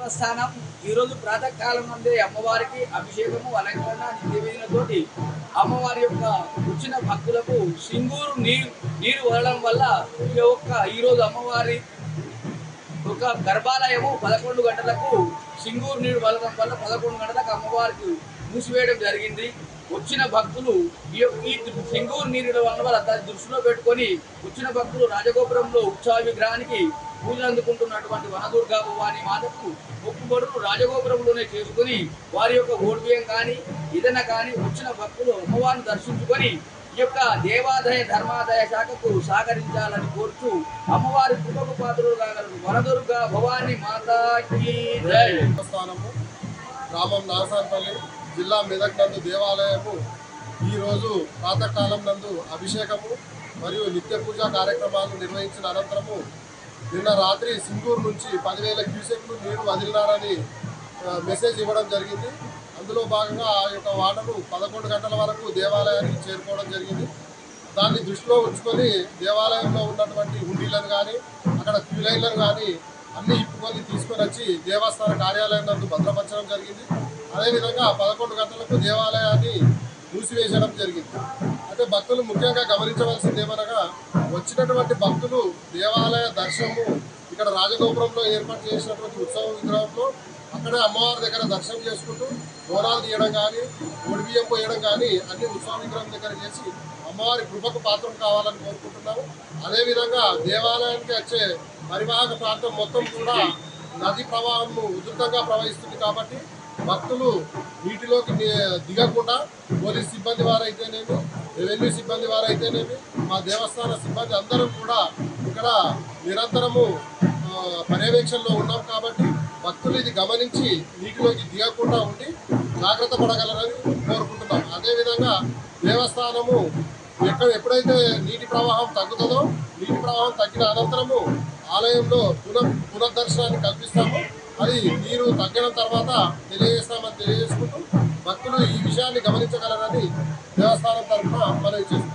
దేవస్థానం ఈరోజు ప్రాతకాలం నుండే అమ్మవారికి అభిషేకము అలంకరణ నిత్యవేదినతోటి అమ్మవారి యొక్క వచ్చిన భక్తులకు సింగూరు నీరు వదలడం వల్ల ఈరోజు అమ్మవారి ఒక గర్భాలయము 11 గంటలకు సింగూరు నీరు వదలడం వల్ల 11 గంటలకు అమ్మవారికి మూసివేయడం జరిగింది. వచ్చిన భక్తులు ఈ సింగూరు నీరు వల్ల దాన్ని దృష్టిలో పెట్టుకొని వచ్చిన భక్తులు రాజగోపురంలో ఉత్సవ విగ్రహానికి పూజలు అందుకుంటున్నటువంటి వనదుర్గా భవాని మాతకు మొక్కుబడులు రాజగోపురంలోనే చేసుకుని వారి యొక్క ఓడిబియ్యం కానీ ఏదైనా కానీ వచ్చిన భక్తులు అమ్మవారిని దర్శించుకొని ఈ యొక్క దేవాదాయ ధర్మాదాయ శాఖకు సహకరించాలని కోరుతూ అమ్మవారి కృపకు పాత్రలు కాగలరు. వనదుర్గా భవాని మాతాకి జై. దేవస్థానము గ్రామం నాగసానపల్లి జిల్లా మెదక్ నందు దేవాలయము ఈరోజు ప్రాతకాలం నందు అభిషేకము మరియు నిత్య పూజా కార్యక్రమాలు నిర్వహించిన అనంతరము నిన్న రాత్రి సింగూరు నుంచి 10,000 క్యూసెక్లు నీరు వదిలినారని మెసేజ్ ఇవ్వడం జరిగింది. అందులో భాగంగా ఆ యొక్క వాటరు 11 గంటల వరకు దేవాలయానికి చేరుకోవడం జరిగింది. దాన్ని దృష్టిలో ఉంచుకొని దేవాలయంలో ఉన్నటువంటి హుండీలను కానీ అక్కడ క్యూ లైన్లను కానీ అన్ని ఇప్పుకొని తీసుకొని వచ్చి దేవస్థాన కార్యాలయం నందు భద్రపరచడం జరిగింది. అదేవిధంగా 11 గంటలకు దేవాలయాన్ని మూసివేయడం జరిగింది. అయితే భక్తులు ముఖ్యంగా గమనించవలసింది ఏమనగా వచ్చినటువంటి భక్తులు దేవాలయ దర్శనము ఇక్కడ రాజగోపురంలో ఏర్పాటు చేసినటువంటి ఉత్సవ విగ్రహంలో అక్కడే అమ్మవారి దగ్గర దర్శనం చేసుకుంటూ బోనాలు తీయడం కానీ ఒడిబియ్యం పోయడం కానీ అన్ని ఉత్సవ విగ్రహం దగ్గర చేసి అమ్మవారి కృపకు పాత్రం కావాలని కోరుకుంటున్నాము. అదేవిధంగా దేవాలయానికి వచ్చే పరివాహక ప్రాంతం మొత్తం కూడా నది ప్రవాహము ఉధృతంగా ప్రవహిస్తుంది కాబట్టి భక్తులు నీటిలోకి దిగకుండా పోలీస్ సిబ్బంది వారైతేనేమి రెవెన్యూ సిబ్బంది వారైతేనేమి మా దేవస్థాన సిబ్బంది అందరం కూడా ఇక్కడ నిరంతరము పర్యవేక్షణలో ఉన్నాం కాబట్టి భక్తులు ఇది గమనించి నీటిలోకి దిగకుండా ఉండి జాగ్రత్త పడగలరని కోరుకుంటున్నాం. అదేవిధంగా దేవస్థానము ఎప్పుడైతే నీటి ప్రవాహం తగ్గుతుందో నీటి ప్రవాహం తగ్గిన అనంతరము ఆలయంలో పునర్దర్శనాన్ని కల్పిస్తాము. అది నీరు తగ్గడం తర్వాత తెలియజేస్తామని తెలియజేసుకుంటూ భక్తులు ఈ విషయాన్ని గమనించగలరని దేవస్థానం తరఫున మనవి చేస్తున్నాం.